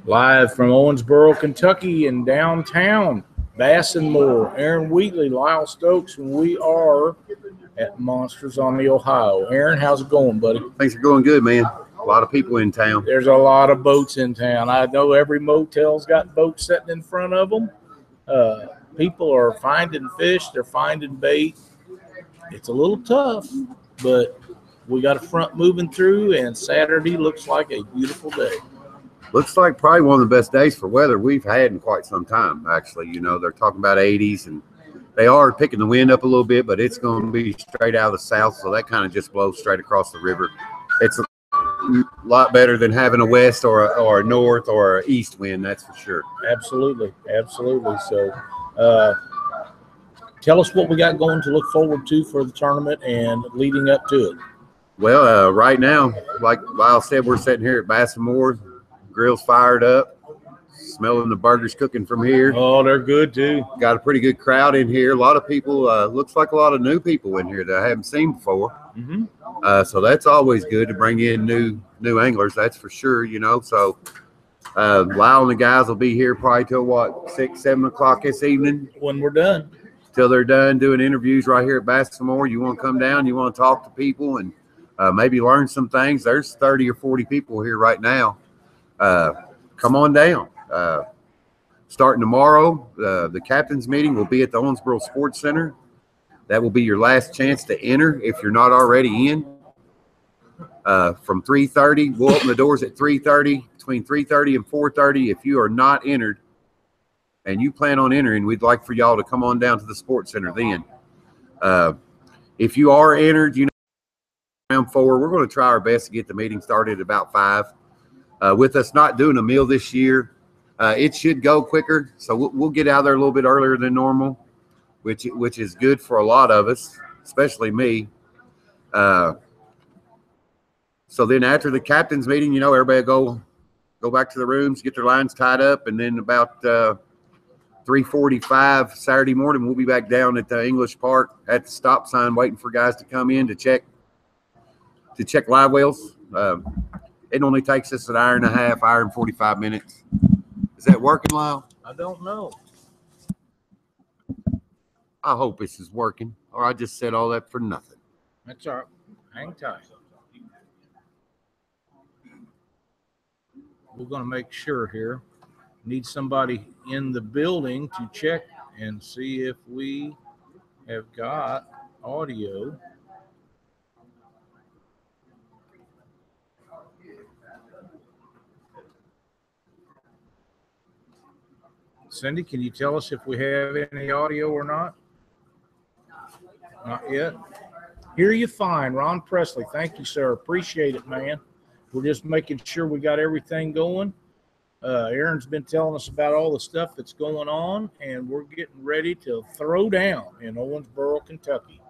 Live from Owensboro, Kentucky, and downtown Bass and More. Aaron Wheatley, Lyle Stokes, and we are at Monsters on the Ohio. Aaron, how's it going, buddy? Things are going good, man. A lot of people in town. There's a lot of boats in town. I know every motel's got boats sitting in front of them. People are finding fish. They're finding bait. It's a little tough, but we got a front moving through, and Saturday looks like a beautiful day. Looks like probably one of the best days for weather we've had in quite some time, actually. You know, they're talking about 80s, and they are picking the wind up a little bit, but it's going to be straight out of the south, so that kind of just blows straight across the river. It's a lot better than having a west or a north or an east wind, that's for sure. Absolutely, absolutely. So tell us what we got going to look forward to for the tournament and leading up to it. Well, right now, like Lyle said, we're sitting here at Bass and More. Grill's fired up, smelling the burgers cooking from here. Oh, they're good too. Got a pretty good crowd in here. A lot of people, looks like a lot of new people in here that I haven't seen before. So that's always good to bring in new anglers, that's for sure, you know. So Lyle and the guys will be here probably till what, 6, 7 o'clock this evening? When we're done. Till they're done doing interviews right here at Bass and More. You want to come down, you want to talk to people and maybe learn some things. There's 30 or 40 people here right now. Come on down. Starting tomorrow, the captain's meeting will be at the Owensboro Sports Center. That will be your last chance to enter if you're not already in. From 3:30, we'll open the doors at 3:30. Between 3:30 and 4:30, if you are not entered and you plan on entering, we'd like for y'all to come on down to the Sports Center then. If you are entered, you know, around 4, we're going to try our best to get the meeting started at about 5. With us not doing a meal this year, it should go quicker. So we'll get out there a little bit earlier than normal, which is good for a lot of us, especially me. So then after the captain's meeting, you know, everybody go back to the rooms, get their lines tied up, and then about 3:45 Saturday morning, we'll be back down at the English Park at the stop sign waiting for guys to come in to check live wells. It only takes us an hour and a half, hour and 45 minutes. Is that working, Lyle? I don't know. I hope this is working, or I just said all that for nothing. That's all right. Hang tight. We're going to make sure here. Need somebody in the building to check and see if we have got audio. Cindy, can you tell us if we have any audio or not? Not yet. Hear you fine. Ron Presley, thank you, sir. Appreciate it, man. We're just making sure we got everything going. Aaron's been telling us about all the stuff that's going on, and we're getting ready to throw down in Owensboro, Kentucky.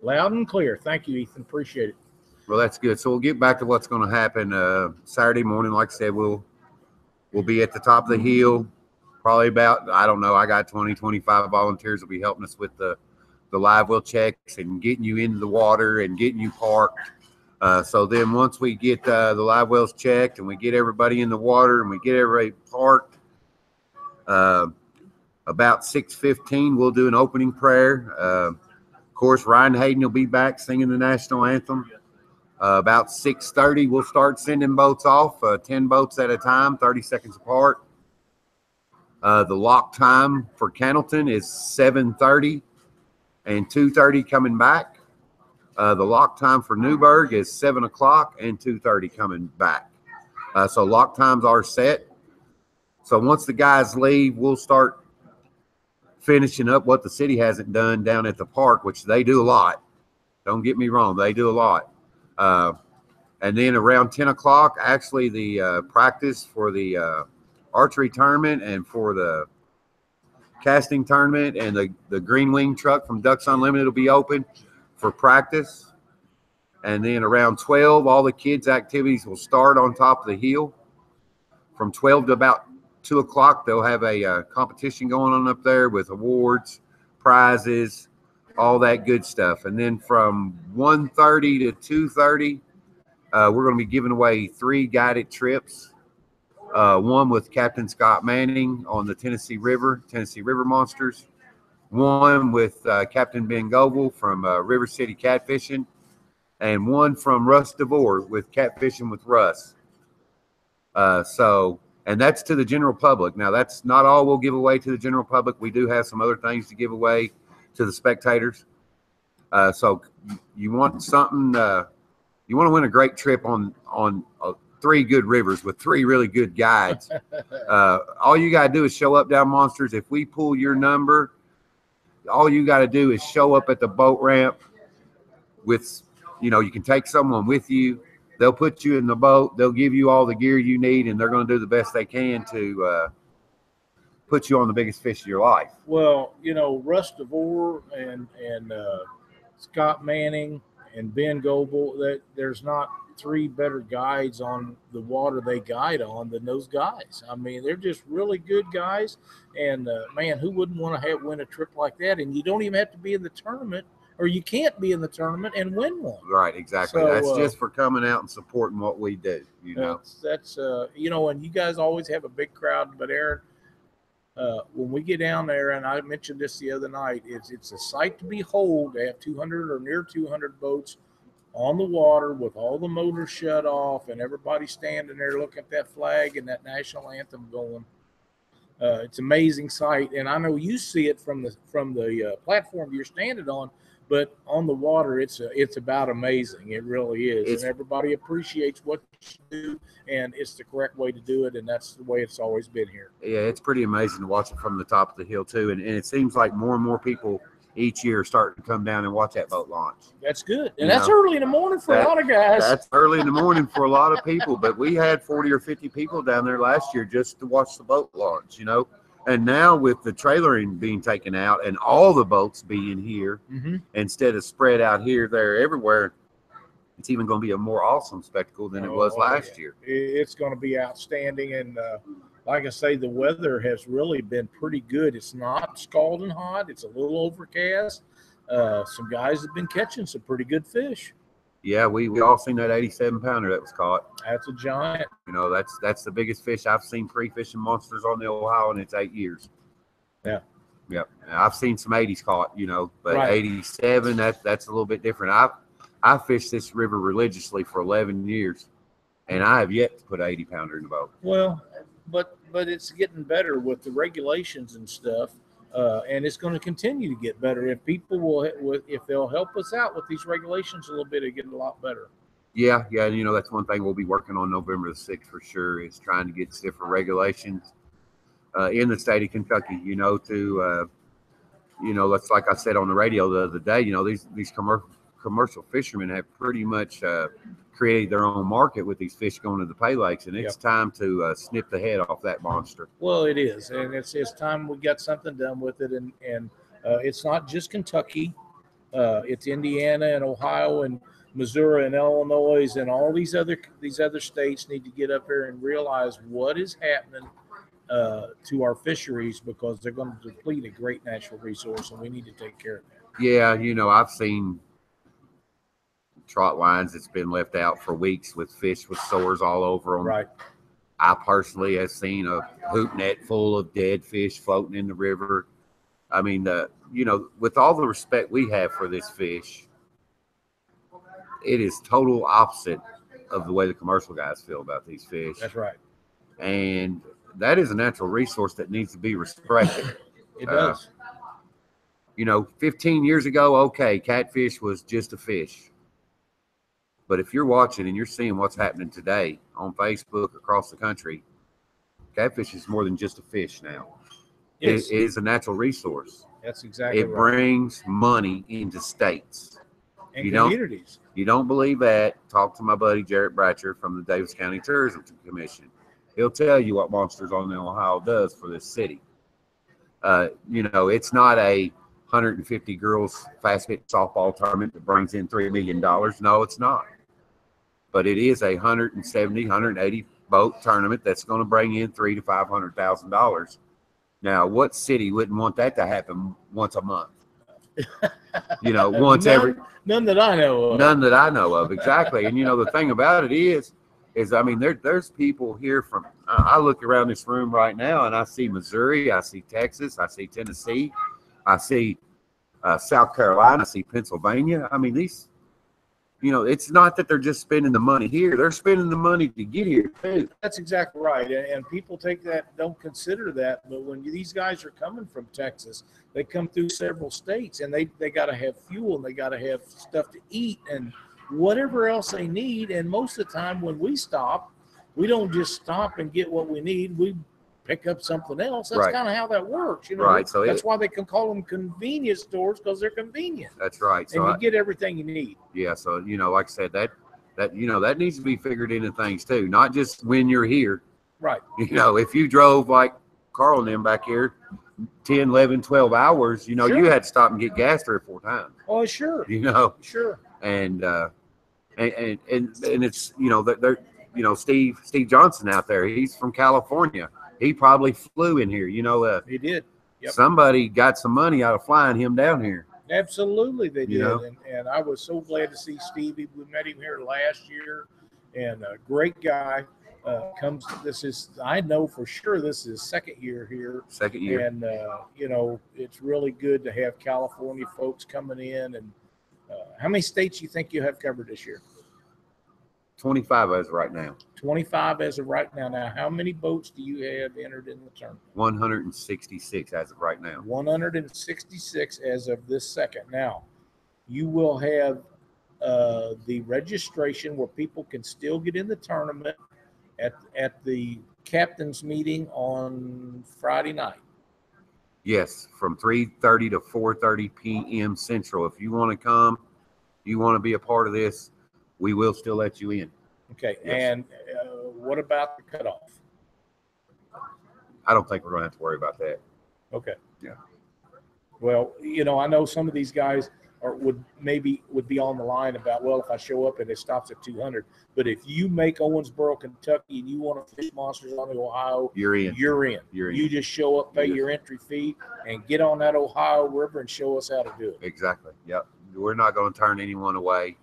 Loud and clear. Thank you, Ethan. Appreciate it. Well, that's good. So we'll get back to what's going to happen Saturday morning. Like I said, we'll be at the top of the hill, probably about, I don't know, I got 20, 25 volunteers will be helping us with the live well checks and getting you into the water and getting you parked. So then once we get the live wells checked and we get everybody in the water and we get everybody parked, about 6:15, we'll do an opening prayer. Of course, Ryan Hayden will be back singing the national anthem. About 6:30, we'll start sending boats off, 10 boats at a time, 30 seconds apart. The lock time for Cannleton is 7:30 and 2:30 coming back. The lock time for Newburgh is 7 o'clock and 2:30 coming back. So lock times are set. So once the guys leave, we'll start finishing up what the city hasn't done down at the park, which they do a lot. Don't get me wrong, they do a lot. And then around 10 o'clock, actually the practice for the archery tournament and for the casting tournament and the green wing truck from Ducks Unlimited will be open for practice. And then around 12, all the kids' activities will start on top of the hill. From 12 to about 2 o'clock, they'll have a competition going on up there with awards, prizes, all that good stuff. And then from 1:30 to 2:30, We're going to be giving away 3 guided trips. One with Captain Scott Manning on the Tennessee River Monsters. One with Captain Ben Goble from River City Catfishing. And one from Russ DeVore with Catfishing with Russ. And that's to the general public. Now, that's not all we'll give away to the general public. We do have some other things to give away to the spectators. So you want something, you want to win a great trip on 3 good rivers with 3 really good guides. All you got to do is show up down Monsters. If we pull your number, all you got to do is show up at the boat ramp with, you can take someone with you. They'll put you in the boat. They'll give you all the gear you need, and they're going to do the best they can to put you on the biggest fish of your life. Well, Russ DeVore and Scott Manning and Ben Goble, that there's not 3 better guides on the water they guide on than those guys. I mean, they're just really good guys. And man, who wouldn't want to win a trip like that? And you don't even have to be in the tournament, or you can't be in the tournament and win one. Right, exactly. So, that's just for coming out and supporting what we do. That's and you guys always have a big crowd. But Aaron, when we get down there, and I mentioned this the other night, it's a sight to behold to have 200 or near 200 boats on the water with all the motors shut off and everybody standing there looking at that flag and that national anthem going. It's an amazing sight, and I know you see it from the platform you're standing on, but on the water, it's about amazing. It really is, and everybody appreciates what you do, and it's the correct way to do it, and that's the way it's always been here. Yeah, it's pretty amazing to watch it from the top of the hill too, and it seems like more and more people each year starting to come down and watch that boat launch. That's good. And that's early in the morning for a lot of guys. That's early in the morning for a lot of people, but we had 40 or 50 people down there last year just to watch the boat launch, And now with the trailering being taken out and all the boats being here, instead of spread out here, there, everywhere, it's even going to be a more awesome spectacle than it was last year. It's going to be outstanding. And like I say, the weather has really been pretty good. It's not scalding hot. It's a little overcast. Some guys have been catching some pretty good fish. Yeah, we all seen that 87-pounder that was caught. That's a giant. That's the biggest fish I've seen pre-fishing Monsters on the Ohio in its 8 years. Yeah. Yep. I've seen some 80s caught, but right. 87, that's a little bit different. I fished this river religiously for 11 years, and I have yet to put an 80-pounder in the boat. Well, but it's getting better with the regulations and stuff. And it's going to continue to get better if people if they'll help us out with these regulations a little bit. It'll get a lot better. Yeah. That's one thing we'll be working on November the 6th for sure, is trying to get stiffer regulations in the state of Kentucky. That's like I said on the radio the other day. These commercial fishermen have pretty much created their own market with these fish going to the pay lakes, and it's time to snip the head off that monster. Well, it is, and it's time we got something done with it, and it's not just Kentucky, it's Indiana and Ohio and Missouri and Illinois and all these other states need to get up there and realize what is happening to our fisheries, because they're going to deplete a great natural resource, and we need to take care of that. Yeah, I've seen trot lines that's been left out for weeks with fish with sores all over them. Right. I personally have seen a hoop net full of dead fish floating in the river. I mean, with all the respect we have for this fish, it is total opposite of the way the commercial guys feel about these fish. That's right. And that is a natural resource that needs to be respected. It does. 15 years ago, catfish was just a fish. But if you're watching and you're seeing what's happening today on Facebook across the country, catfish is more than just a fish now. It is a natural resource. That's exactly right. It brings money into states. And communities. You don't believe that? Talk to my buddy Jarrett Bratcher from the Davis County Tourism Commission. He'll tell you what Monsters on the Ohio does for this city. It's not a 150 girls fast pitch softball tournament that brings in $3 million. No, it's not. But it is a 170, 180 boat tournament that's going to bring in $300,000 to $500,000. Now, what city wouldn't want that to happen once a month? You know, once none that I know of. None that I know of, exactly. And you know, the thing about it is I mean, there's people here from. I look around this room right now, and I see Missouri, I see Texas, I see Tennessee, I see South Carolina, I see Pennsylvania. I mean, these. You know, it's not that they're just spending the money here; they're spending the money to get here too. That's exactly right, and people don't consider that. But when these guys are coming from Texas, they come through several states, and they got to have fuel, and they got to have stuff to eat, and whatever else they need. And most of the time, when we stop, we don't just stop and get what we need. We pick up something else. That's kind of how that works, you know. Right. So that's why they can call them convenience stores, because they're convenient. That's right. So and you get everything you need. Yeah. So you know, like I said, that you know, that needs to be figured into things too, not just when you're here. Right. You know, if you drove like Carl and them back here 10, 11, 12 hours, you know, you had to stop and get gas 3 or 4 times. Oh, sure. You know. Sure. And it's, you know, they're you know, Steve Johnson out there, he's from California. He probably flew in here, you know. He did. Yep. Somebody got some money out of flying him down here. Absolutely, they did. You know? And I was so glad to see Stevie. We met him here last year, and a great guy. I know for sure this is his second year here. Second year. And, you know, it's really good to have California folks coming in. And how many states you think you have covered this year? 25 as of right now. 25 as of right now. Now, how many boats do you have entered in the tournament? 166 as of right now. 166 as of this second. Now, you will have the registration where people can still get in the tournament at the captain's meeting on Friday night. Yes, from 3:30 to 4:30 p.m. Central. If you want to come, you want to be a part of this, we will still let you in. Okay. Yes. And what about the cutoff? I don't think we're going to have to worry about that. Okay. Yeah. Well, you know, I know some of these guys would be on the line about, well, if I show up and it stops at 200, but if you make Owensboro, Kentucky, and you want to fish monsters on the Ohio, You're in. You just show up, pay your entry fee, and get on that Ohio River and show us how to do it. Exactly. Yep. We're not going to turn anyone away.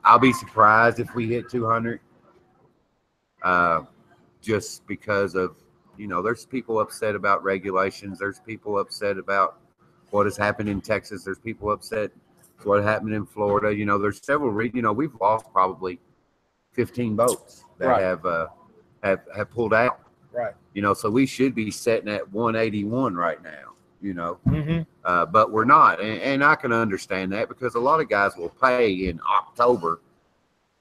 I'll be surprised if we hit 200, just because of, you know, there's people upset about regulations. There's people upset about what has happened in Texas. There's people upset with what happened in Florida. You know, there's several, you know, we've lost probably 15 boats that have pulled out. Right. You know, so we should be sitting at 181 right now, you know, Mm-hmm. but we're not. And I can understand that, because a lot of guys will pay in October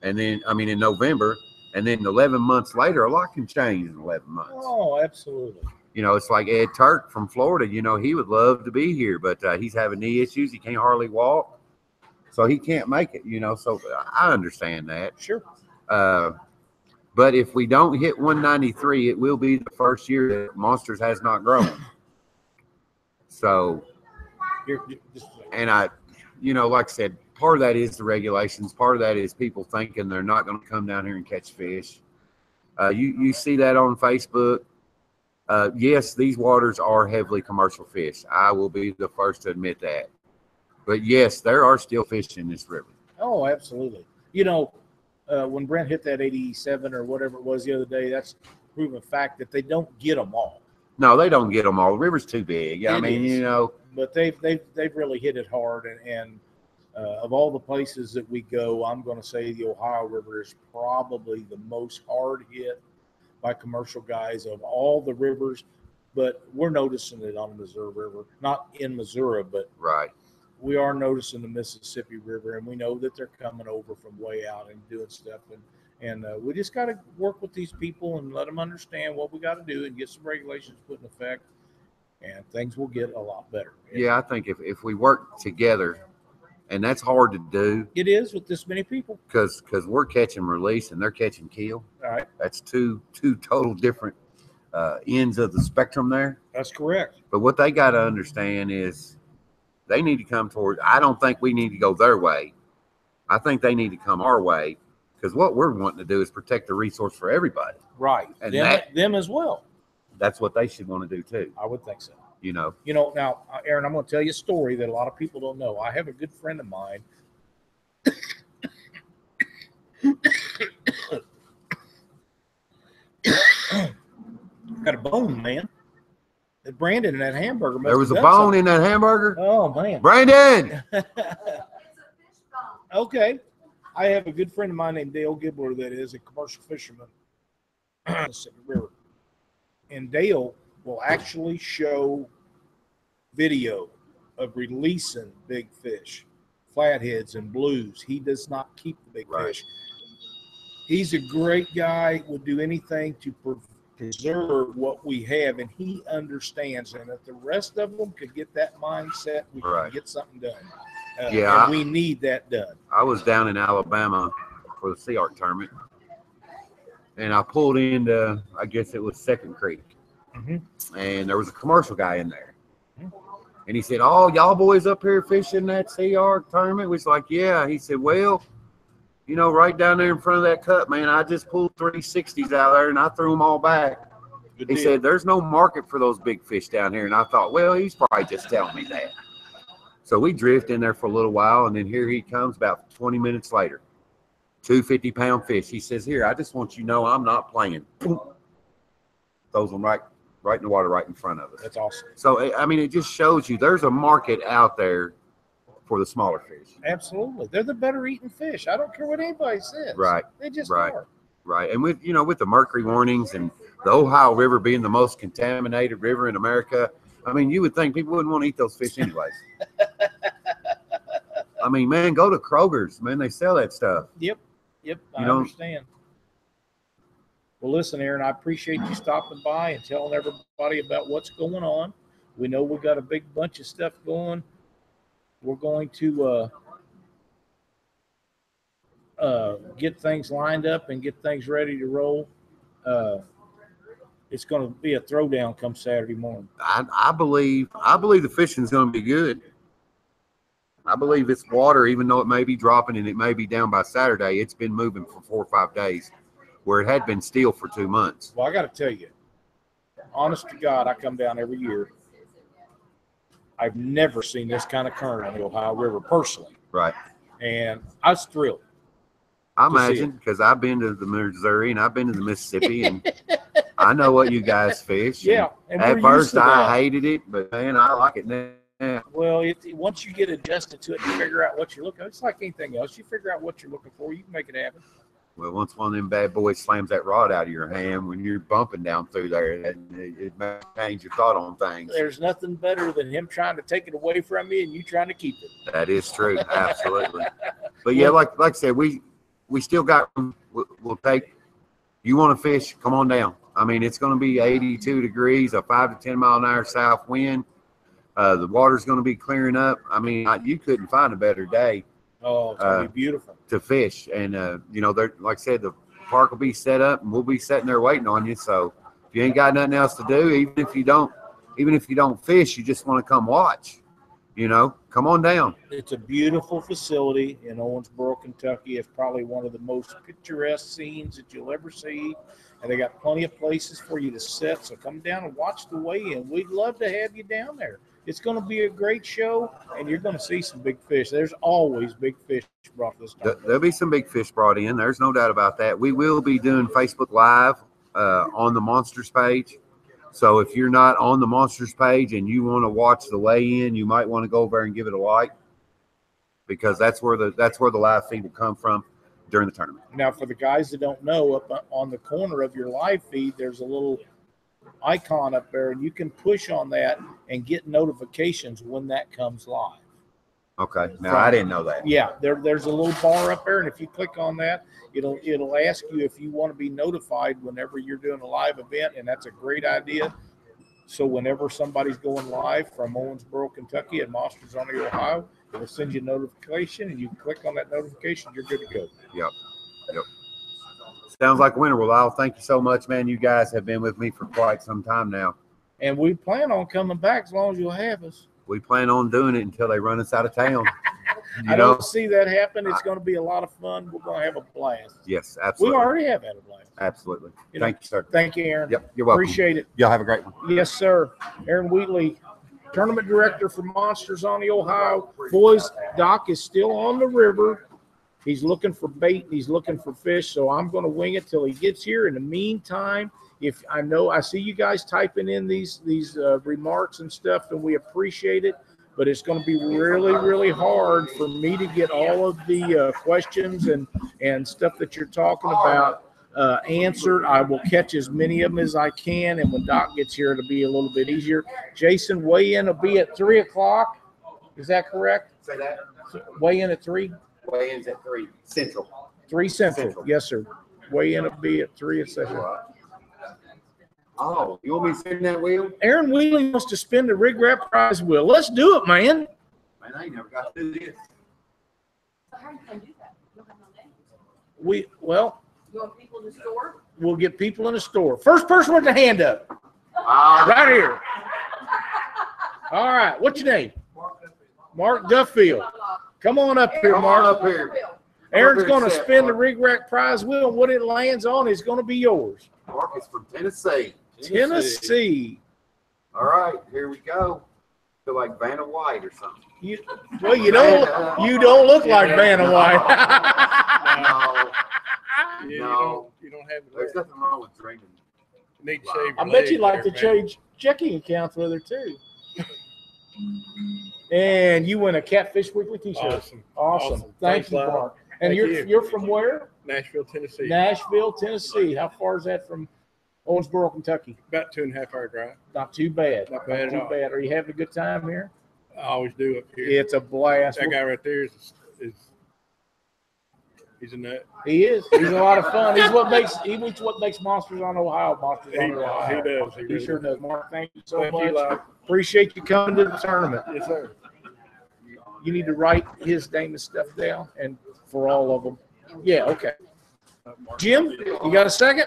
and then, I mean, in November, and then 11 months later, a lot can change in 11 months. Oh, absolutely. You know, it's like Ed Turk from Florida. You know, he would love to be here, but he's having knee issues. He can't hardly walk, so he can't make it, you know. So I understand that. Sure. But if we don't hit 193, it will be the first year that Monsters has not grown. So, and I, you know, like I said, part of that is the regulations. Part of that is people thinking they're not going to come down here and catch fish. You see that on Facebook. Yes, these waters are heavily commercial fish. I will be the first to admit that. But yes, there are still fish in this river. Oh, absolutely. You know, when Brent hit that 87 or whatever it was the other day, that's proven fact that they don't get them all. No, they don't get them all. The river's too big. I mean, you know. But they've really hit it hard. And of all the places that we go, I'm going to say the Ohio River is probably the most hard hit by commercial guys of all the rivers. But we're noticing it on the Missouri River, not in Missouri, but right. We are noticing the Mississippi River, and we know that they're coming over from way out and doing stuff. And we just got to work with these people and let them understand what we got to do and get some regulations put in effect, and things will get a lot better. Yeah, I think if we work together, and that's hard to do. It is with this many people. Because we're catching release and they're catching kill. All right. That's two total different ends of the spectrum there. That's correct. But what they got to understand is they need to come toward. I don't think we need to go their way. I think they need to come our way, because what we're wanting to do is protect the resource for everybody. Right. And them as well. That's what they should want to do too. I would think so. You know. Now, Aaron, I'm going to tell you a story that a lot of people don't know. I have a good friend of mine. Got a bone, man. That Brandon and that hamburger. There was a bone in that hamburger. Oh man, Brandon. Okay, I have a good friend of mine named Dale Gibbler that is a commercial fisherman in the Mississippi River, and Dale will actually show video of releasing big fish, flatheads and blues. He does not keep the big fish. He's a great guy, would do anything to preserve what we have, and he understands. And if the rest of them could get that mindset, we can get something done. And we need that done. I was down in Alabama for the Sea Art tournament, and I pulled into, I guess it was Second Creek, and there was a commercial guy in there. And he said, "Oh, y'all boys up here fishing that Sea Art tournament?" We was like, "Yeah." He said, "Well, you know, right down there in front of that cut, man, I just pulled 360s out there and I threw them all back." He said, "There's no market for those big fish down here." And I thought, well, he's probably just telling me that. So we drift in there for a little while, and then here he comes about 20 minutes later. 2 50-pound fish. He says, "Here, I just want you to know I'm not playing." Throws them right in the water right in front of us. That's awesome. So, I mean, it just shows you there's a market out there for the smaller fish. Absolutely. They're the better eating fish. I don't care what anybody says. Right. They just are. Right. And with the mercury warnings and the Ohio River being the most contaminated river in America, I mean, you would think people wouldn't want to eat those fish anyways. I mean, man, go to Kroger's, man. They sell that stuff. Yep. I understand. Well, listen, Aaron, I appreciate you stopping by and telling everybody about what's going on. We know we've got a big bunch of stuff going. We're going to get things lined up and get things ready to roll. It's going to be a throwdown come Saturday morning. I believe the fishing's going to be good. I believe it's water, even though it may be dropping and it may be down by Saturday. It's been moving for 4 or 5 days, where it had been still for 2 months. Well, I got to tell you, honest to God, I come down every year. I've never seen this kind of current on the Ohio River personally. Right. And I was thrilled. I imagine, because I've been to the Missouri and I've been to the Mississippi, and I know what you guys fish. Yeah. And at first I hated it, but man, I like it now. Well, once you get adjusted to it, you figure out what you're looking for. It's like anything else. You figure out what you're looking for, you can make it happen. Well, once one of them bad boys slams that rod out of your hand when you're bumping down through there, it may change your thought on things. There's nothing better than him trying to take it away from you and you trying to keep it. That is true. Absolutely. But yeah, like I said, we still got, we'll take, you want to fish, come on down. I mean, it's going to be 82 degrees, a 5 to 10 mile an hour south wind. The water's going to be clearing up. I mean, you couldn't find a better day. Oh, it's going to be beautiful. To fish. And, like I said, the park will be set up and we'll be sitting there waiting on you. So if you ain't got nothing else to do, even if you don't fish, you just want to come watch, come on down. It's a beautiful facility in Owensboro, Kentucky. It's probably one of the most picturesque scenes that you'll ever see. And they got plenty of places for you to sit. So come down and watch the weigh-in. We'd love to have you down there. It's going to be a great show, and you're going to see some big fish. There's always big fish brought this time. There'll be some big fish brought in. There's no doubt about that. We will be doing Facebook Live on the Monsters page. So if you're not on the Monsters page and you want to watch the weigh-in, you might want to go over and give it a like, because that's where the live feed will come from during the tournament. Now, for the guys that don't know, up on the corner of your live feed, there's a little icon up there, and you can push on that and get notifications when that comes live. Okay. Now, I didn't know that. Yeah, there's a little bar up there, and if you click on that, it'll ask you if you want to be notified whenever you're doing a live event, and that's a great idea. So whenever somebody's going live from Owensboro, Kentucky, and Monsters on the Ohio, it'll send you a notification, and you click on that notification, you're good to go. Yep. Sounds like a winner. Well, Al, thank you so much, man. You guys have been with me for quite some time now. And we plan on coming back as long as you'll have us. We plan on doing it until they run us out of town. I don't see that happen. It's going to be a lot of fun. We're going to have a blast. Yes, absolutely. We already have had a blast. Absolutely. Thank you, sir. Thank you, Aaron. Yep, you're welcome. Appreciate it. Y'all have a great one. Yes, sir. Aaron Wheatley, tournament director for Monsters on the Ohio. Boys, Doc is still on the river. He's looking for bait. He's looking for fish. So I'm going to wing it till he gets here. In the meantime, if I see you guys typing in these remarks and stuff, and we appreciate it. But it's going to be really, really hard for me to get all of the questions and stuff that you're talking about answered. I will catch as many of them as I can, and when Doc gets here, it'll be a little bit easier. Jason, weigh-in will be at 3 o'clock. Is that correct? Say that. Weigh-in at 3? Weigh-in's at 3 Central. 3 Central. Yes, sir. Weigh-in will be at 3 Central. Oh, you want me to spin that wheel? Aaron Wheeling wants to spin the rig wrap prize wheel. Let's do it, man. Man, I ain't never got to do this. How are you going to do that? You don't have no names. You want people in the store? We'll get people in the store. First person with the hand up. Ah, Right here. All right. What's your name? Mark Duffield. Come on up here, come on Mark. up here. Aaron's going to Set, spin the Mark. rig rack prize wheel, and what it lands on is going to be yours. Mark is from Tennessee. Tennessee. All right, here we go. Feel like Vanna White or something. You don't look like Vanna White. No. You don't have There's nothing wrong with drinking. You need to shave I your bet you'd legs like to there, man. change checking accounts with her too. And you win a Catfish Weekly T-shirt. Awesome. Thank Thanks, you, Lyle. Mark. And Thank you're from where? Nashville, Tennessee. Nashville, Tennessee. How far is that from Owensboro, Kentucky? About 2.5 hour drive. Not too bad. Not bad at all. Are you having a good time here? I always do up here. It's a blast. That guy right there is he's a nut. He is. He's a lot of fun. He's what makes Monsters on Ohio Monsters on He Ohio. does. He really sure does. does. Mark, thank you so Thank much. you, Lyle. Appreciate you coming to the tournament. Yes, sir. You need to write his name and stuff down, and for all of them. Yeah, okay. Jim, you got a second?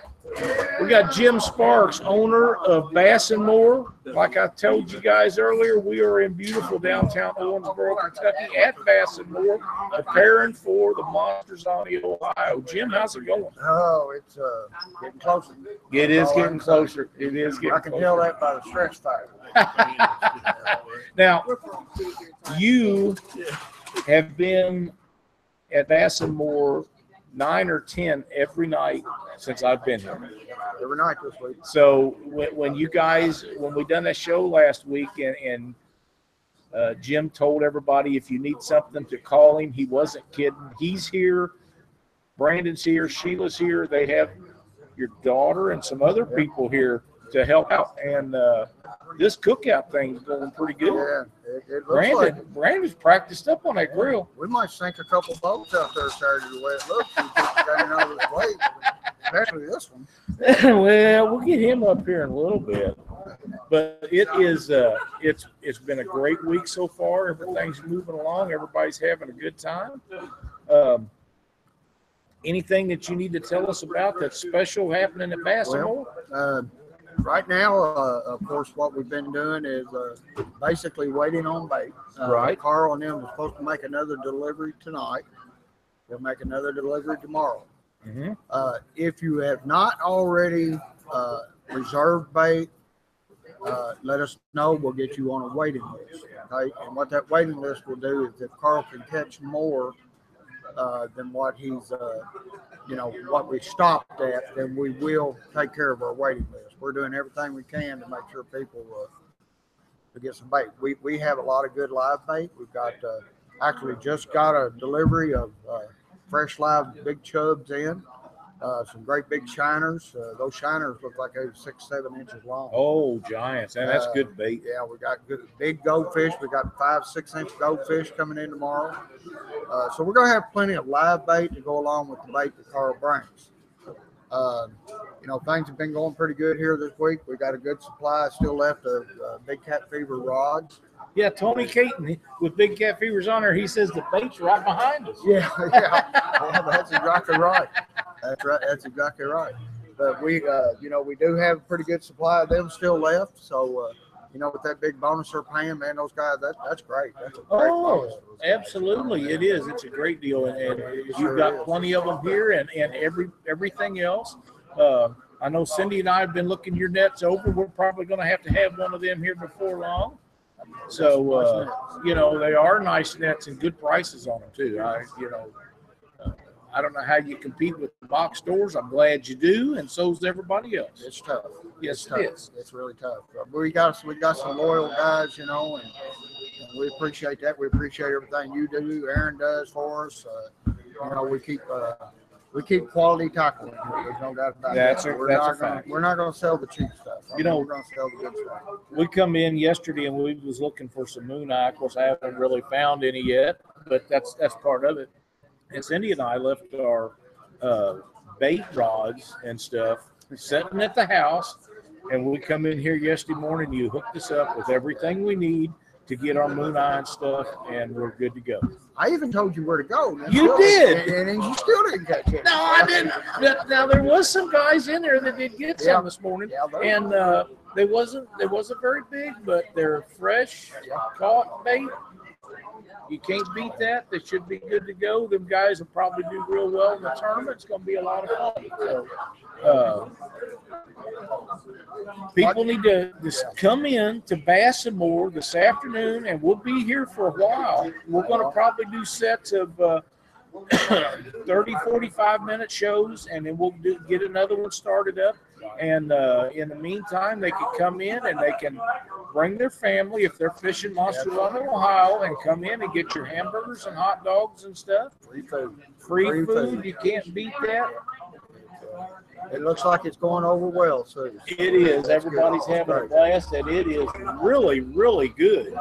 We got Jim Sparks, owner of Bass and More. Like I told you guys earlier, we are in beautiful downtown Owensboro, Kentucky at Bass and More, preparing for the Monsters on the Ohio. Jim, how's it going? Oh, it's getting closer. It is getting closer. It is getting I can tell closer. that by the stress factor. Now, you have been at Bass and More 9 or 10 every night since I've been here. Every night this week. So when we done that show last week and Jim told everybody if you need something to call him, he wasn't kidding. He's here. Brandon's here. Sheila's here. They have your daughter and some other people here to help out. And this cookout thing's going pretty good. Yeah, it looks like Brandon's practiced up on that grill. we might sink a couple boats out there Saturday the way it looks. We just got another weight, especially this one. Well, we'll get him up here in a little bit. But it is it's been a great week so far. Everything's moving along. Everybody's having a good time. Anything that you need to tell us about that's special happening at Bass and More? Right now, of course, what we've been doing is basically waiting on bait. Right. Carl and them are supposed to make another delivery tonight. They'll make another delivery tomorrow. Mm-hmm. If you have not already reserved bait, let us know. We'll get you on a waiting list. Okay. And what that waiting list will do is if Carl can catch more than what he's, what we stopped at, then we will take care of our waiting list. We're doing everything we can to make sure people to get some bait. We have a lot of good live bait. We've got actually just got a delivery of fresh live big chubs in. Some great big shiners. Those shiners look like they're 6-7 inches long. Oh, giants. And that's good bait. Yeah, we got good big goldfish. We got 5-6 inch goldfish coming in tomorrow. So we're going to have plenty of live bait to go along with the bait that Carl brings. Things have been going pretty good here this week. We got a good supply still left of big cat fever rods. Yeah, Tony Caton with Big Cat Fevers on there, he says the bait's right behind us. Yeah, that's exactly right. That's right. That's exactly right. But we do have a pretty good supply of them still left. So, with that big bonus they're paying, man, those guys, that's great. That's a great bonus. Absolutely, it is. It's a great deal, and you've got plenty of them here, and everything else. I know Cindy and I have been looking your nets over. We're probably going to have one of them here before long. So, you know, they are nice nets and good prices on them too. I don't know how you compete with the box stores. I'm glad you do, and so's everybody else. It's tough. Yes, Tough. it is. It's really tough. But we got some loyal guys, you know, and we appreciate that. We appreciate everything you do. Aaron does for us. You know, we keep quality tackle in here. There's no doubt about That's that. a fact. We're not going to sell the cheap stuff. You know, we're going to sell the good stuff. We come in yesterday and we was looking for some moon eye. Of course, I haven't really found any yet, but that's part of it. And Cindy and I left our bait rods and stuff sitting at the house, and we come in here yesterday morning. You hooked us up with everything we need to get our moon eye and stuff, and we're good to go. I even told you where to go. You did. And you still didn't catch it. No, I didn't. Now there was some guys in there that did get some this morning, and they wasn't very big, but they're fresh caught bait. You can't beat that. They should be good to go. Them guys will probably do real well in the tournament. It's going to be a lot of fun. So, people need to just come in to Bass and More this afternoon, and we'll be here for a while. We're going to probably do sets of 30, 45-minute shows, and then we'll get another one started up. And in the meantime, they can come in and they can bring their family if they're fishing Monster Run, Ohio, and come in and get your hamburgers and hot dogs and stuff. Free food. You can't beat that. It looks like it's going over well, so it is. Everybody's having a blast, and it is really, really good.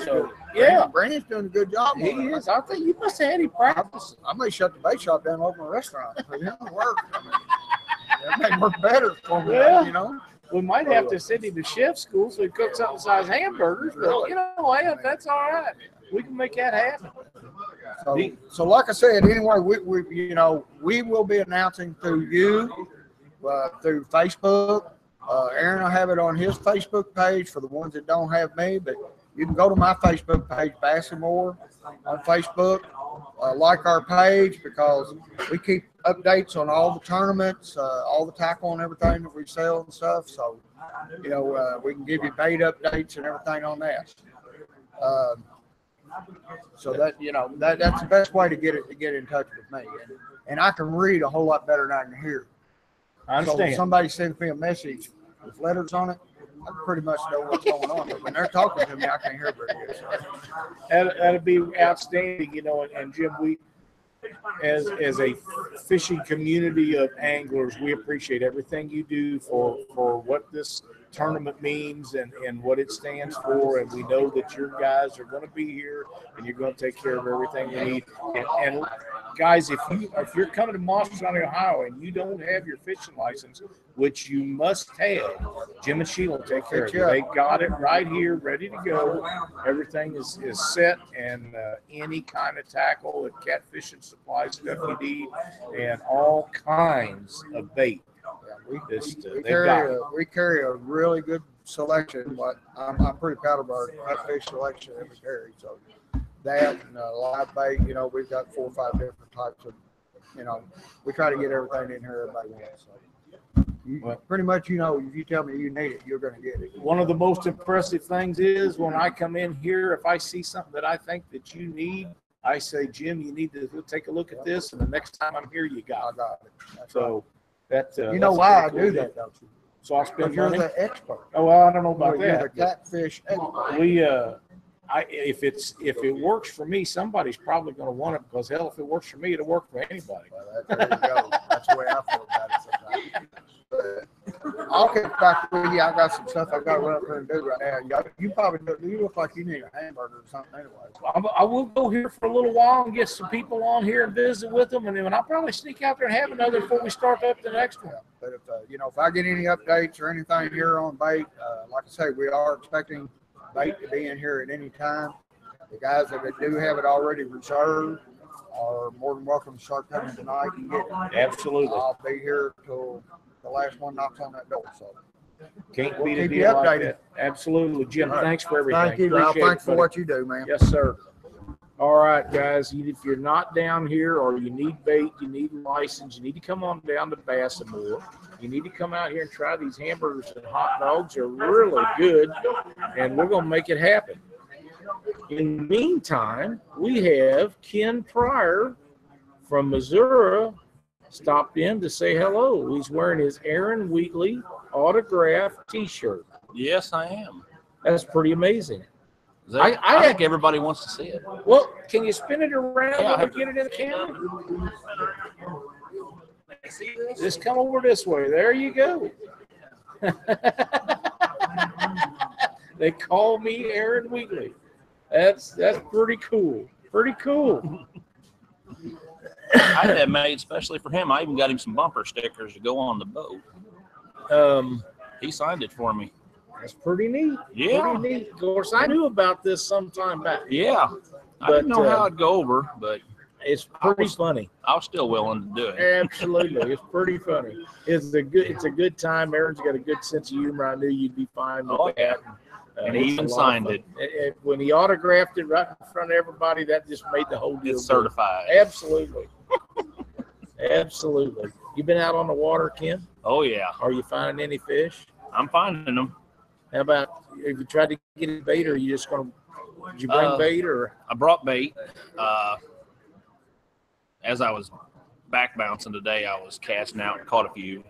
So, yeah. Brandon's doing a good job. He is. I think you must have had him practice. I may shut the bait shop down and open a restaurant. It didn't work. That may work better for me, you know. We might have to send him to chef school so he cooks up size hamburgers, but you know what? That's all right. We can make that happen. So like I said, anyway, we will be announcing through you, through Facebook. Aaron will have it on his Facebook page for the ones that don't have me, but you can go to my Facebook page, Bass and More, on Facebook. Like our page, because we keep updates on all the tournaments, all the tackle and everything that we sell and stuff. So, you know, we can give you bait updates and everything on that. So that, you know, that's the best way to get in touch with me. And I can read a whole lot better than I can hear. I understand. So if somebody sends me a message with letters on it, I pretty much know what's going on. But when they're talking to me, I can't hear very good. So. That'd be outstanding, you know. And Jim, we, as a fishing community of anglers, we appreciate everything you do for what this tournament means and what it stands for. And we know that your guys are going to be here and you're going to take care of everything we need. And guys, if you're coming to Monster Run, Ohio, and you don't have your fishing license, which you must have, Jim and Sheila will take care of you. They got it right here, ready to go. Everything is set, and any kind of tackle and catfishing supply stuff you need, and all kinds of bait. We carry a really good selection, but I'm pretty proud of our catfish selection that we carry. So that and live bait, you know, we've got 4 or 5 different types of, you know, we try to get everything in here everybody wants. So pretty much, you know, if you tell me you need it, you're going to get it. One of the most impressive things is when I come in here, if I see something that I think that you need, I say, Jim, you need to take a look at this, and the next time I'm here, you got it. So that you know why I do that, don't you? So I spend you're money. The expert. Oh, well, I don't know about You're that. the catfish expert. If it works for me, somebody's probably going to want it, because hell, if it works for me, it'll work for anybody. Well, there you go. That's the way I feel about it sometimes. I'll get back with you. I got some stuff I got to run up here and do right now. You look like you need a hamburger or something anyway. I will go here for a little while and get some people on here and visit with them, and then I'll probably sneak out there and have another before we start up the next one. But if I get any updates or anything here on bait, like I say, we are expecting bait to be in here at any time. The guys that do have it already reserved are more than welcome to start coming tonight and get it. Absolutely. I'll be here till the last one knocks on that door. So can't we'll beat a keep deal you like updated. that. Absolutely, Jim. Thanks for everything. Thank you, Ralph. Thanks for what you do, man. Yes, sir. All right, guys. If you're not down here or you need bait, you need a license, you need to come on down to Bassamore. You need to come out here and try these hamburgers and hot dogs. They're really good, and we're going to make it happen. In the meantime, we have Ken Pryor from Missouri stopped in to say hello. He's wearing his Aaron Wheatley autographed T-shirt. Yes, I am. That's pretty amazing. I think everybody wants to see it. Well, can you spin it around Yeah, and get it in the camera? Just come over this way. There you go. They call me Aaron Wheatley. That's pretty cool. Pretty cool. I had that made especially for him. I even got him some bumper stickers to go on the boat. He signed it for me. That's pretty neat. Yeah. Pretty neat. Of course, I knew about this some time back. Yeah. I didn't know how it'd go over, but it's pretty funny. I was still willing to do it. Absolutely. It's pretty funny. It's a good time. Aaron's got a good sense of humor. I knew you'd be fine with that. And he even signed it. When he autographed it right in front of everybody, that just made the whole deal. It's certified. Good. Absolutely. Absolutely. You been out on the water, Ken? Oh, yeah. Are you finding any fish? I'm finding them. How about if you tried to get a bait, or are you just going to, did you bring bait? Or I brought bait. As I was back bouncing today, I was casting out and caught a few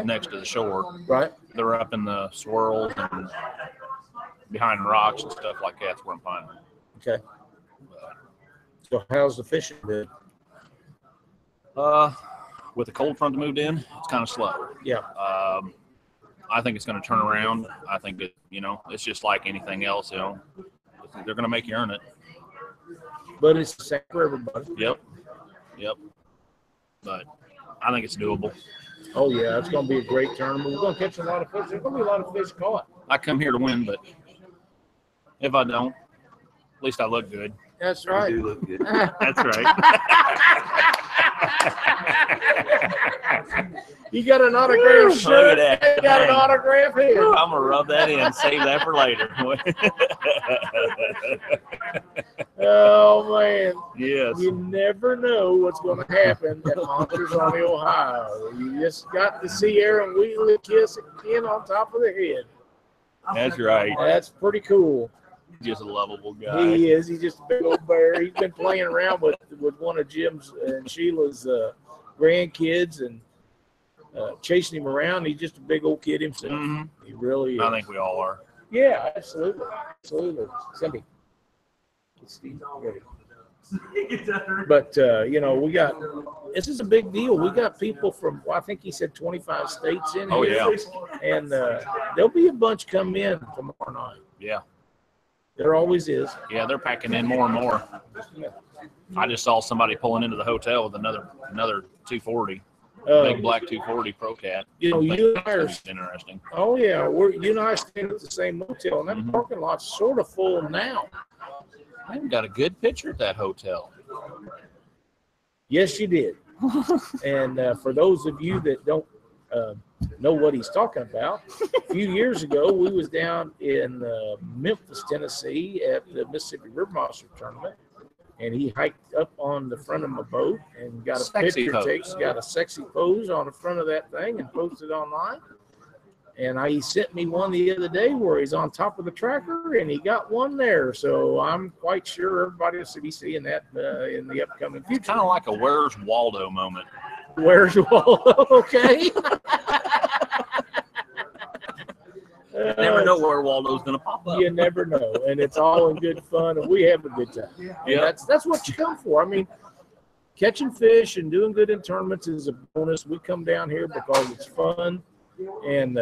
next to the shore. Right. They're up in the swirls and behind rocks and stuff like that. That's where I'm finding them. Okay. So how's the fishing been? With the cold front that moved in, it's kind of slow. Yeah. I think it's going to turn around. I think that, it's just like anything else, they're going to make you earn it. But it's the same for everybody. Yep. But I think it's doable. Oh, yeah. It's going to be a great tournament. We're going to catch a lot of fish. There's going to be a lot of fish caught. I come here to win, but if I don't, at least I look good. That's right. You do look good. That's right. You got an autograph shirt. Look at that. You got an autograph here. I'm going to rub that in, save that for later. Oh, man. Yes. You never know what's going to happen at Monsters on the Ohio. You just got to see Aaron Wheatley kiss Ken on top of the head. That's right. That's pretty cool. Just a lovable guy. He is. He's just a big old bear. He's been playing around with one of Jim's and Sheila's grandkids and chasing him around. He's just a big old kid himself. Mm-hmm. He really is. I think we all are. Yeah, absolutely. Absolutely. Cindy. But, we got – this is a big deal. We got people from, I think he said 25 states in here. Oh, yeah. And there'll be a bunch come in tomorrow night. Yeah. There always is. Yeah, they're packing in more and more. I just saw somebody pulling into the hotel with another 240. Big black 240 Pro Cat. You and I are interesting. Oh yeah, you and I staying at the same hotel, and that parking lot's sort of full now. I got a good picture at that hotel. Yes, you did. And for those of you that don't know what he's talking about, a few years ago we was down in Memphis, Tennessee, at the Mississippi River Monster tournament. And he hiked up on the front of my boat and got a Sexy picture pose. taken, got a sexy pose on the front of that thing and posted online. And he sent me one the other day where he's on top of the tracker, and he got one there. So I'm quite sure everybody will be seeing that in the upcoming future. It's kind of like a Where's Waldo moment. Where's Waldo? Okay. You never know where Waldo's going to pop up. You never know, and it's all in good fun, and we have a good time. And that's what you come for. I mean, catching fish and doing good in tournaments is a bonus. We come down here because it's fun, and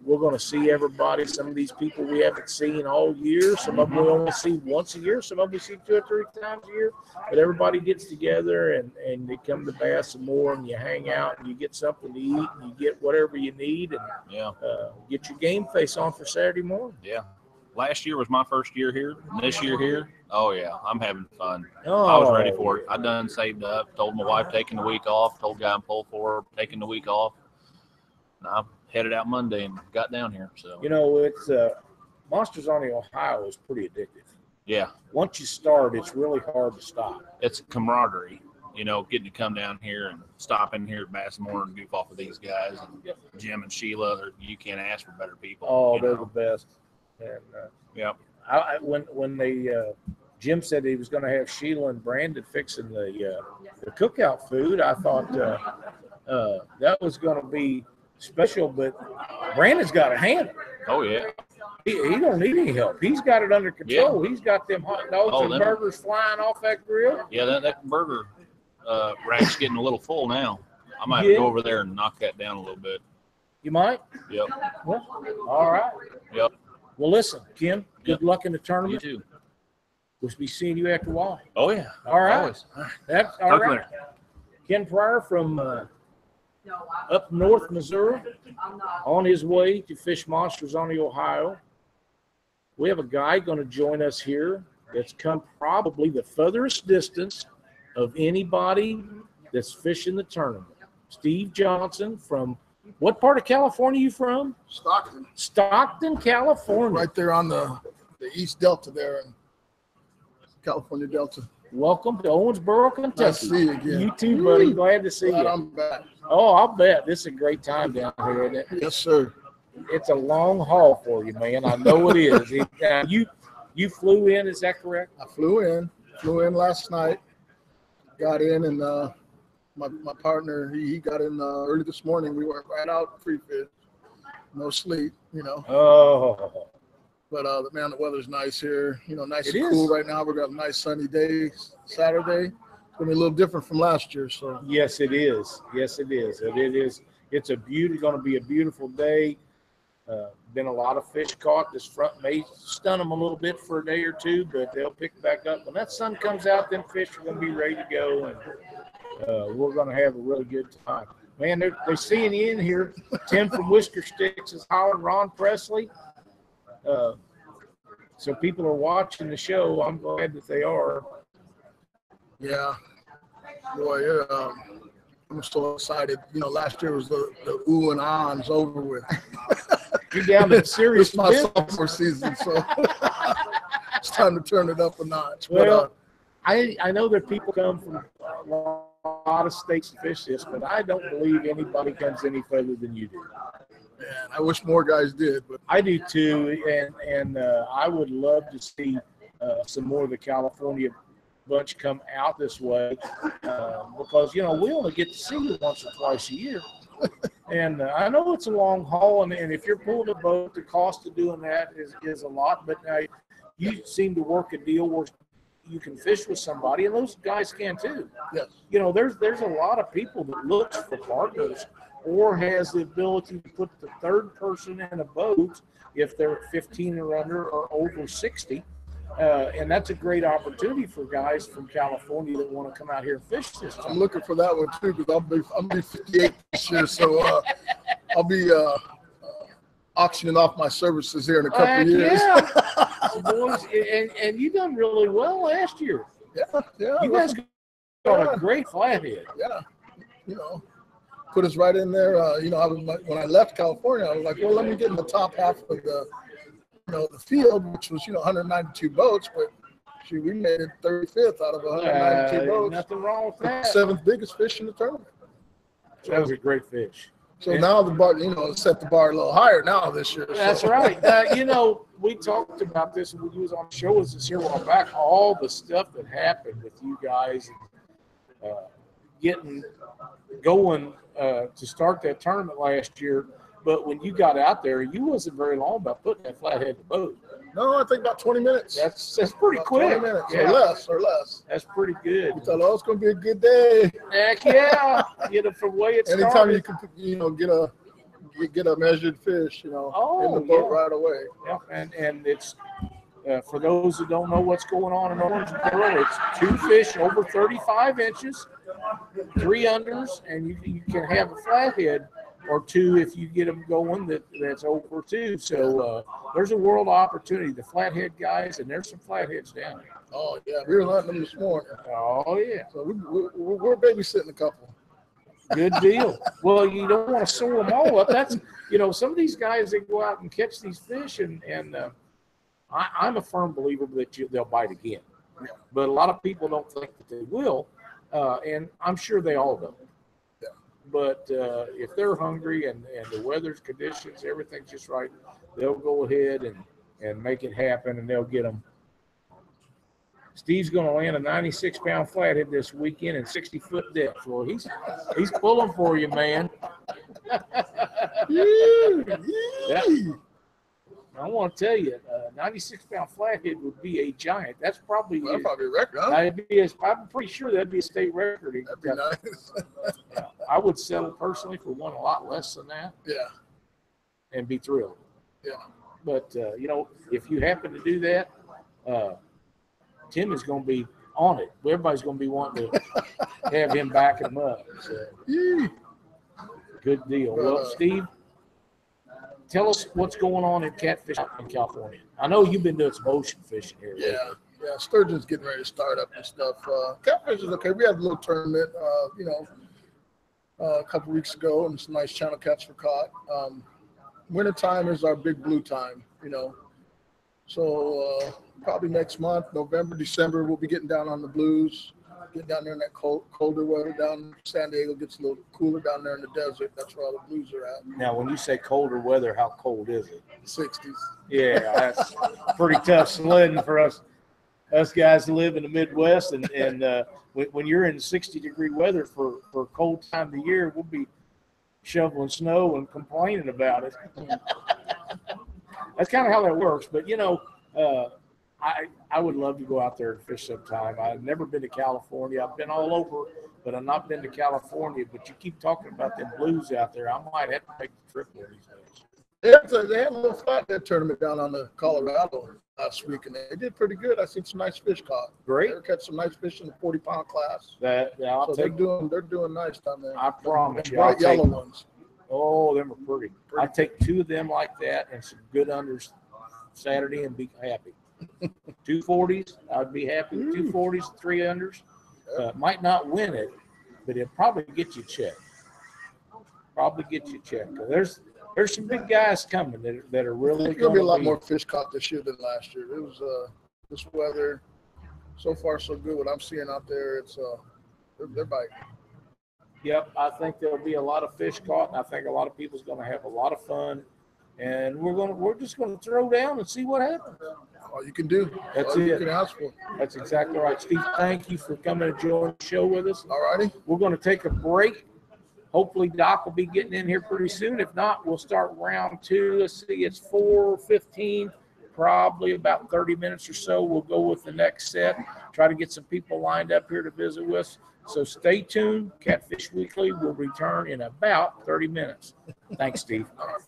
we're going to see everybody. Some of these people we haven't seen all year. Some of them we only see once a year. Some of them we see 2 or 3 times a year. But everybody gets together, and they come to Bassamore, and you hang out, and you get something to eat, and you get whatever you need, and get your game face on for Saturday morning. Yeah. Last year was my first year here. And this year here, oh, yeah, I'm having fun. Oh, I was ready for it. I done saved up, told my wife taking the week off, told guy in Pole 4 taking the week off. And I headed out Monday and got down here. So it's Monsters on the Ohio is pretty addictive. Yeah, Once you start, it's really hard to stop. it's camaraderie. You know, getting to come down here and stop in here at Bassmore and goof off with these guys and Jim and Sheila. You can't ask for better people. Oh, you they're know? the best. And Yep. when they Jim said he was going to have Sheila and Brandon fixing the cookout food, I thought that was going to be special. But Brandon's got a handle. Oh yeah. He don't need any help. He's got it under control. He's got them hot dogs and them- burgers flying off that grill. Yeah, that burger rack's getting a little full now. I might go over there and knock that down a little bit. You might? Yep. Well, all right. Yep. Well, listen, Kim, good luck in the You tournament. too. We'll be seeing you after a while. Oh yeah. All right. Always. That's all Talk to you right. Ken Pryor from up north Missouri on his way to Fish Monsters on the Ohio. We have a guy going to join us here that's come probably the furthest distance of anybody that's fishing the tournament. Steve Johnson from what part of California you from? Stockton, Stockton, California. right there on the East Delta there in California Delta. Welcome to Owensboro, Kentucky. Nice to see you again. You too, buddy. Glad to see Glad you. I'm back. Oh, I'll bet. This is a great time down here, isn't it? Yes, sir. It's a long haul for you, man. I know it is. You flew in, is that correct? I flew in last night, got in, and my partner, he got in early this morning. We went right out free fish, no sleep, you know. Oh, But man, the weather's nice here. You know, nice It and cool is. right now. We got a nice sunny day Saturday. It's gonna be a little different from last year. So yes, it is. Yes, it is. It is. It's going to be a beautiful day. Been a lot of fish caught. This front may stun them a little bit for a day or two, but they'll pick back up. When that sun comes out, them fish are going to be ready to go, and we're going to have a really good time. Man, they're seeing you in here. Tim from Whisker Sticks is hollering Ron Presley. So people are watching the show. I'm glad that they are. yeah, boy, I'm so excited. You know, last year was the ooh and ahs over with. You're down to serious It's my business. sophomore season, so it's time to turn it up a notch. Well, I know that people come from a lot of states to fish this, but I don't believe anybody comes any further than you do. man, I wish more guys did, but I do too, and I would love to see some more of the California bunch come out this way because, you know, we only get to see you once or twice a year. And I know it's a long haul, and if you're pulling a boat, the cost of doing that is a lot, but you seem to work a deal where you can fish with somebody, and those guys can too. yes, You know, there's a lot of people that looks for partners or has the ability to put the third person in a boat if they're 15 or under or over 60. And that's a great opportunity for guys from California that want to come out here and fish this I'm time. looking for that one too because I'll be 58 this year, so I'll be auctioning off my services here in a couple Heck of years. yeah. Boys, and you done really well last year. yeah, You guys got a great flathead. yeah, you know, put us right in there. You know, when I left California, I was like, well, let me get in the top half of the, you know, the field, which was 192 boats, but shoot, we made it 35th out of 192 boats. Nothing wrong with that. Seventh biggest fish in the tournament. That was a great fish. So now the bar, set the bar a little higher now this year. That's so. right. You know, we talked about this when we was on the show with us here a while back, all the stuff that happened with you guys getting going to start that tournament last year. But when you got out there, you wasn't very long about putting that flathead in the boat. No, I think about 20 minutes. That's pretty About quick. 20 minutes Yeah. or less. That's pretty good. You thought, it's going to be a good day. Heck yeah. You know, from the way it's Anytime started. you can, get a measured fish, in the boat yeah. right away. Yeah, and it's for those who don't know what's going on in Owensboro, it's 2 fish over 35 inches, 3 unders, and you can have a flathead or 2 if you get them going that's over 2. So there's a world of opportunity. The flathead guys, and there's some flatheads down there. Oh, yeah. We were hunting them this morning. Oh, yeah. So we're babysitting a couple. Good deal. Well, you don't want to sew them all up. That's, some of these guys, they go out and catch these fish and I'm a firm believer that they'll bite again. But a lot of people don't think that they will, and I'm sure they all don't. Yeah. But if they're hungry and the weather's conditions, everything's just right, they'll go ahead and make it happen, and they'll get them. Steve's going to land a 96-pound flathead this weekend in 60-foot depth. Well, he's pulling for you, man. Yeah. I want to tell you, a 96-pound flathead would be a giant. That's probably That'd probably a record, huh? I'm pretty sure that'd be a state record. That'd be nice. Yeah. I would settle personally for one a lot less than that. Yeah. And be thrilled. Yeah. But if you happen to do that, Tim is going to be on it. Everybody's going to be wanting to have him back him up. So, good deal. Well, Steve, tell us what's going on in catfish in California. I know you've been doing some ocean fishing here. Yeah. Yeah. Sturgeon's getting ready to start up and stuff. Catfish is okay. We had a little tournament, a couple weeks ago, and some nice channel catch were caught. Wintertime is our big blue time, So probably next month, November, December, we'll be getting down on the blues, getting down there in that colder weather. Down San Diego gets a little cooler down there in the desert. That's where all the blues are at. Now, when you say colder weather, how cold is it? 60s. Yeah, that's pretty tough sledding for us guys who live in the Midwest. And when you're in 60-degree weather for a cold time of the year, we'll be shoveling snow and complaining about it. That's kind of how that works. But, I would love to go out there and fish sometime. I've never been to California. I've been all over, but I've not been to California. But you keep talking about them blues out there. I might have to make the trip one of these days. They had a little flathead tournament down on the Colorado last week, and they did pretty good. I seen some nice fish caught. Great. They catch some nice fish in the 40-pound class. They're doing nice down there. I promise you. Bright yellow ones. Oh, them are pretty. I take 2 of them like that and some good unders Saturday and be happy. 240s, I'd be happy with 240s, 3 unders. Might not win it, but it'll probably get you checked. There's some big guys coming that are really There's going to be a lot more fish caught this year than last year. It was this weather, so far so good. What I'm seeing out there, it's they're biting. Yep, I think there'll be a lot of fish caught, and I think a lot of people's going to have a lot of fun. And we're just going to throw down and see what happens. All you can do. That's all it. You can ask for. That's exactly right. Steve, thank you for coming to join the show with us. All righty. We're going to take a break. Hopefully, Doc will be getting in here pretty soon. If not, we'll start round 2. Let's see, it's 4:15. Probably about 30 minutes or so. We'll go with the next set. Try to get some people lined up here to visit with us. So stay tuned. Catfish Weekly will return in about 30 minutes. Thanks, Steve. All right,